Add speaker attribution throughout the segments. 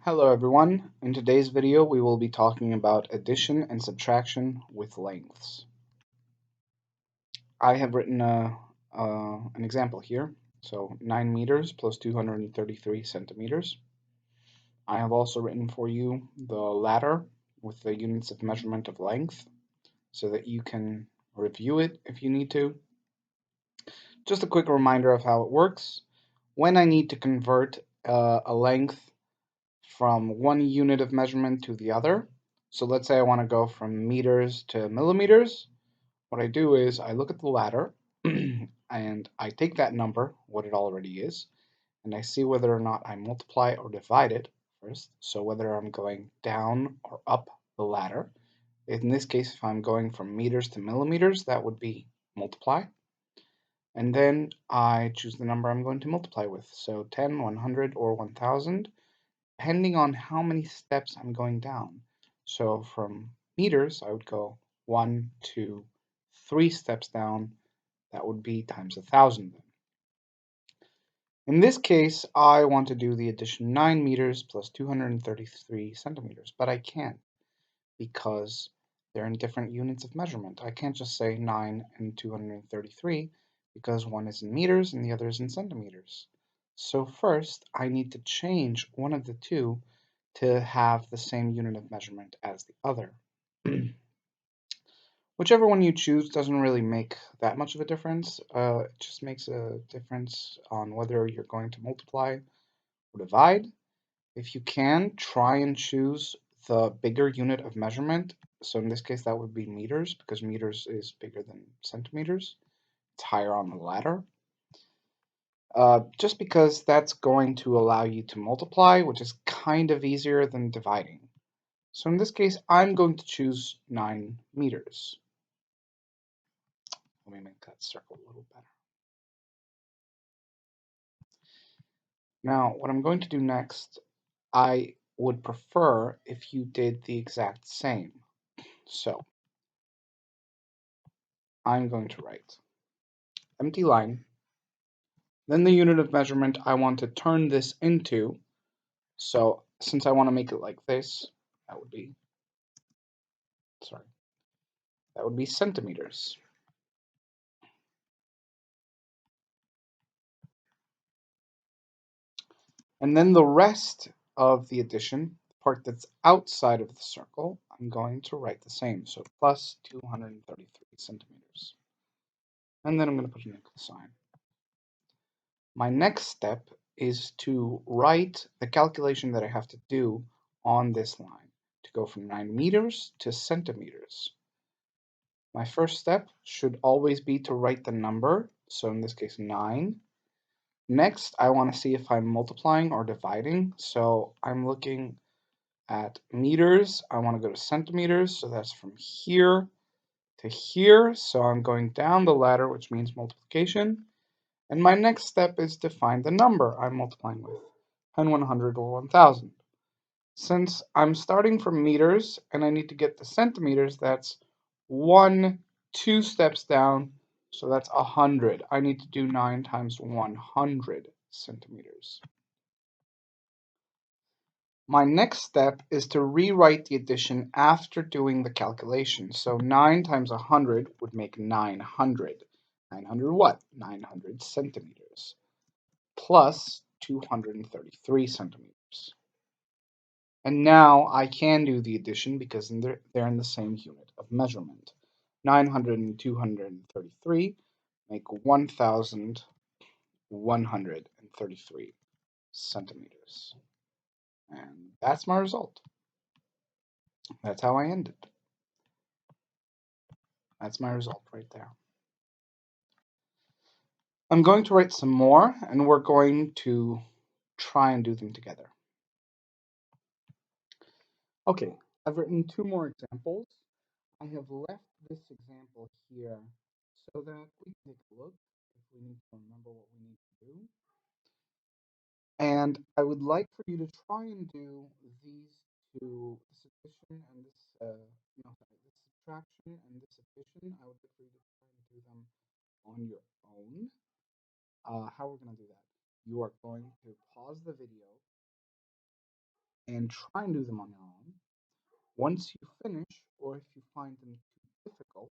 Speaker 1: Hello everyone. In today's video we will be talking about addition and subtraction with lengths. I have written an example here. So 9 meters plus 233 centimeters. I have also written for you the ladder with the units of measurement of length so that you can review it if you need to. Just a quick reminder of how it works. When I need to convert a length from one unit of measurement to the other. So let's say I want to go from meters to millimeters. What I do is I look at the ladder and I take that number, what it already is, and I see whether or not I multiply or divide it first. So whether I'm going down or up the ladder. In this case, if I'm going from meters to millimeters, that would be multiply. And then I choose the number I'm going to multiply with. So 10, 100, or 1000. Depending on how many steps I'm going down. So from meters, I would go 1, 2, 3 steps down. That would be times 1000. In this case, I want to do the addition 9 meters plus 233 centimeters, but I can't because they're in different units of measurement. I can't just say 9 and 233 because one is in meters and the other is in centimeters. So first, I need to change one of the two to have the same unit of measurement as the other. Whichever one you choose doesn't really make that much of a difference. It just makes a difference on whether you're going to multiply or divide. If you can, try and choose the bigger unit of measurement. So in this case, that would be meters, because meters is bigger than centimeters. It's higher on the ladder. Just because that's going to allow you to multiply, which is kind of easier than dividing. So in this case, I'm going to choose 9 meters. Let me make that circle a little better. Now, what I'm going to do next, I would prefer if you did the exact same. So I'm going to write empty line, then the unit of measurement I want to turn this into. So since I want to make it like this, that would be, that would be centimeters. And then the rest of the addition, the part that's outside of the circle, I'm going to write the same. So plus 233 centimeters. And then I'm going to put an equal sign. My next step is to write the calculation that I have to do on this line to go from 9 meters to centimeters. My first step should always be to write the number, so in this case 9. Next, I want to see if I'm multiplying or dividing, so I'm looking at meters. I want to go to centimeters, so that's from here to here, so I'm going down the ladder, which means multiplication. And my next step is to find the number I'm multiplying with, 10, 100, or 1000. Since I'm starting from meters and I need to get to centimeters, that's 2 steps down, so that's 100. I need to do 9 times 100 centimeters. My next step is to rewrite the addition after doing the calculation. So 9 times 100 would make 900. 900 what? 900 centimeters. Plus 233 centimeters. And now I can do the addition because they're in the same unit of measurement. 900 and 233 make 1,133 centimeters. And that's my result. That's how I ended. That's my result right there. I'm going to write some more, and we're going to try and do them together. Okay, I've written 2 more examples. I have left this example here so that we can take a look if we need to remember what we need to do. And I would like for you to try and do these two, this addition and this, this subtraction and this addition. I would like for you to try and do them on your own. How we're going to do that? You are going to pause the video and try and do them on your own. Once you finish, or if you find them too difficult,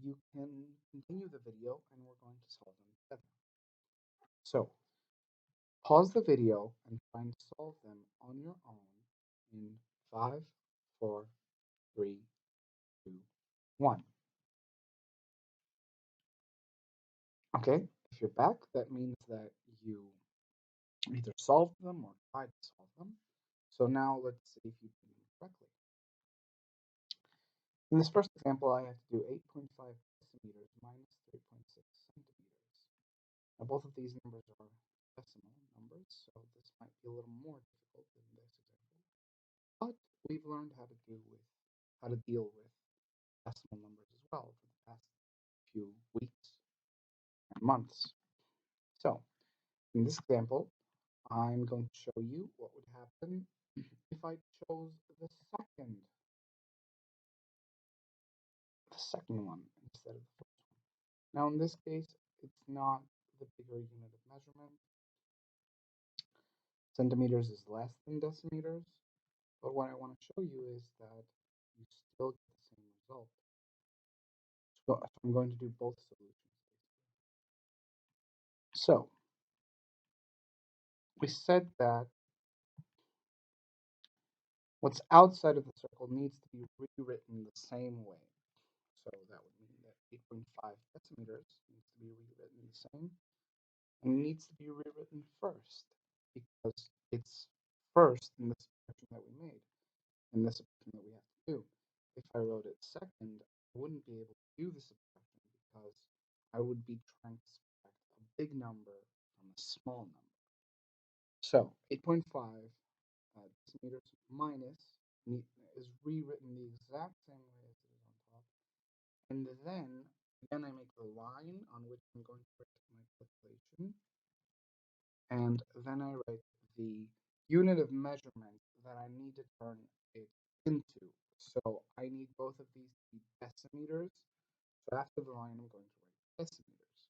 Speaker 1: you can continue the video and we're going to solve them together. So, pause the video and try and solve them on your own in 5, 4, 3, 2, 1. Okay, if you're back, that means that you either solved them or tried to solve them. So now let's see if you can do it correctly. In this first example, I have to do 8.5 decimeters minus 3.6 centimeters. Now both of these numbers are decimal numbers, so this might be a little more difficult than this example. But we've learned how to deal with decimal numbers as well for the past few weeks and months. So in this example, I'm going to show you what would happen if I chose the second one instead of the first one. Now in this case, it's not the bigger unit of measurement. Centimeters is less than decimeters, but what I want to show you is that you still get the same result. So I'm going to do both solutions. So we said that what's outside of the circle needs to be rewritten the same way. So that would mean that 8.5 decimeters needs to be rewritten the same, and it needs to be rewritten first because it's first in the subtraction that we made, in the subtraction that we have to do. If I wrote it second, I wouldn't be able to do the subtraction because I would be trying to subtract a big number from a small number. So 8.5 decimeters minus is rewritten the exact same way as it is on top. And then again, I make the line on which I'm going to write my calculation. And then I write the unit of measurement that I need to turn it into. So I need both of these to be decimeters. So after the line, I'm going to write decimeters.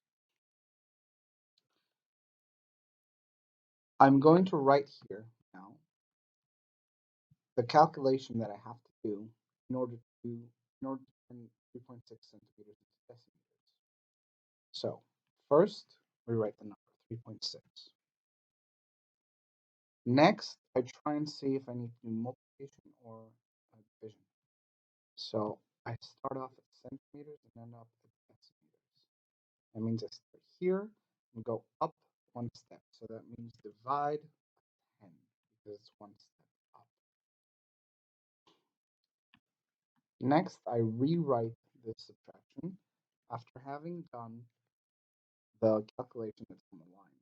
Speaker 1: I'm going to write here now the calculation that I have to do in order to turn 3.6 centimeters into decimeters. So first, we write the number 3.6. Next, I try and see if I need to do multiplication or division. So I start off at centimeters and end up at decimeters. That means I start here and go up one step. So that means divide 10 because it's one step up. Next, I rewrite this subtraction after having done the calculation that's on the line.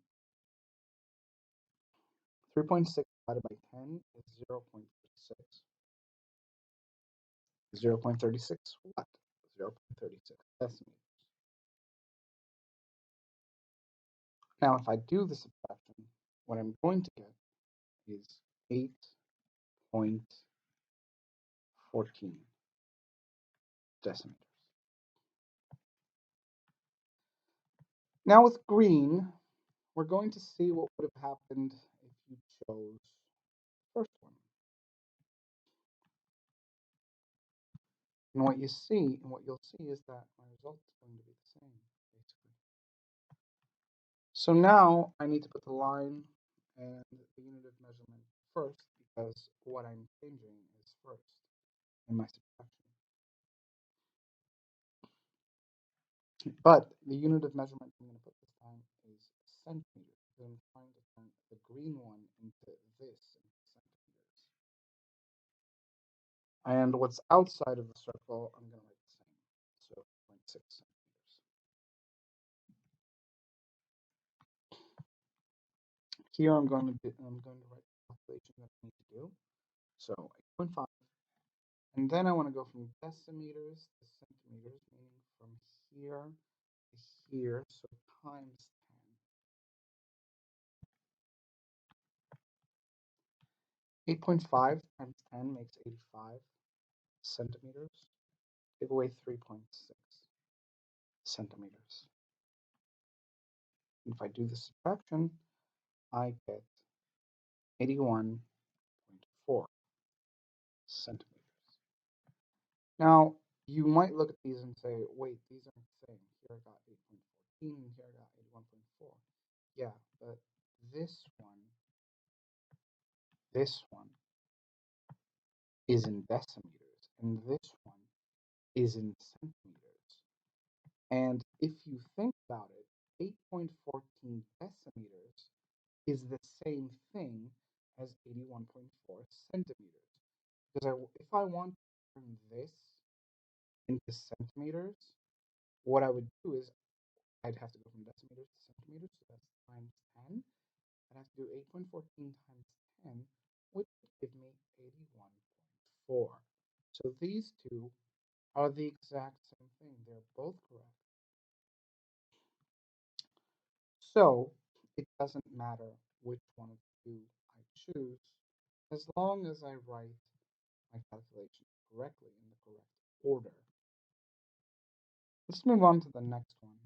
Speaker 1: 3.6 divided by 10 is 0.36. 0.36 what? 0.36 decimeters. Now, if I do the subtraction, what I'm going to get is 8.14 decimeters. Now with green, we're going to see what would have happened if you chose the first one. And what you'll see is that my result is going to be the same, basically. So now I need to put the line and the unit of measurement first because what I'm changing is first in my subtraction. But the unit of measurement I'm going to put this time is centimeters because I'm trying to turn the green one into this, into centimeters. And what's outside of the circle, I'm going to write the same. So 0.6 centimeters. Here I'm going to write the calculation that I need to do. So 8.5. And then I want to go from decimeters to centimeters, meaning from here to here, so times 10. 8.5 times 10 makes 85 centimeters. Take away 3.6 centimeters. If I do the subtraction, I get 81.4 centimeters. Now, you might look at these and say, wait, these aren't the same. Here I got 8.14 and here I got 81.4. Yeah, but this one is in decimeters, and this one is in centimeters. And if you think about it, 8.14 decimeters is the same thing as 81.4 centimeters. Because if I want to turn this into centimeters, what I would do is I'd have to go from decimeters to centimeters, so that's times 10. I'd have to do 8.14 times 10, which would give me 81.4. So these two are the exact same thing. They're both correct. So it doesn't matter which one of the two I choose, as long as I write my calculation correctly in the correct order. Let's move on to the next one.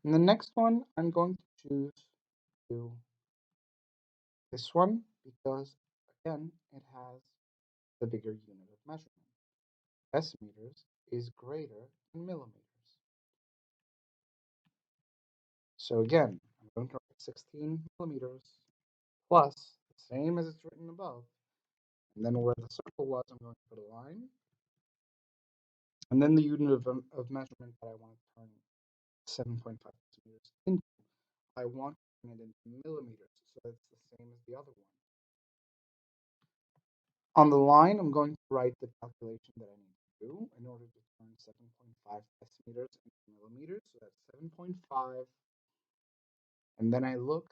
Speaker 1: In the next one, I'm going to choose to do this one because, again, it has the bigger unit of measurement. Decimeters is greater than millimeters. So again, I'm going to write 16 millimeters plus the same as it's written above. And then where the circle was, I'm going to put a line. And then the unit of measurement that I want to turn 7.5 centimeters into, I want to turn it into millimeters, so it's the same as the other one. On the line, I'm going to write the calculation that I need to do in order to turn 7.5 decimeters into millimeters. So that's 7.5. And then I look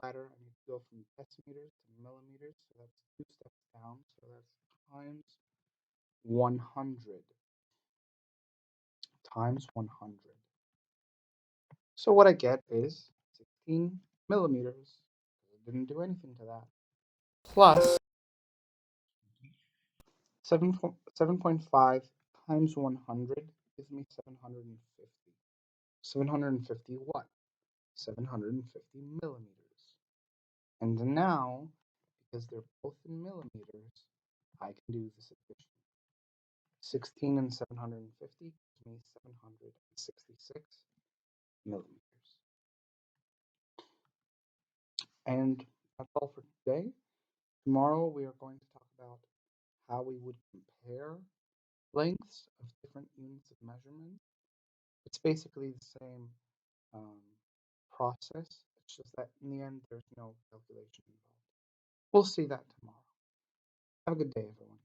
Speaker 1: ladder, I need to go from decimeters to millimeters. So that's 2 steps down. So that's times 100. Times 100. So what I get is 16 millimeters. I didn't do anything to that. Plus 7.5 times 100 gives me 750. 750 what? 750 millimeters. And now, because they're both in millimeters, I can do this addition. 16 and 750 gives me 766 millimeters. And that's all for today. Tomorrow we are going to talk about how we would compare lengths of different units of measurement. It's basically the same um, process. It's just that in the end, there's no calculation involved. We'll see that tomorrow. Have a good day, everyone.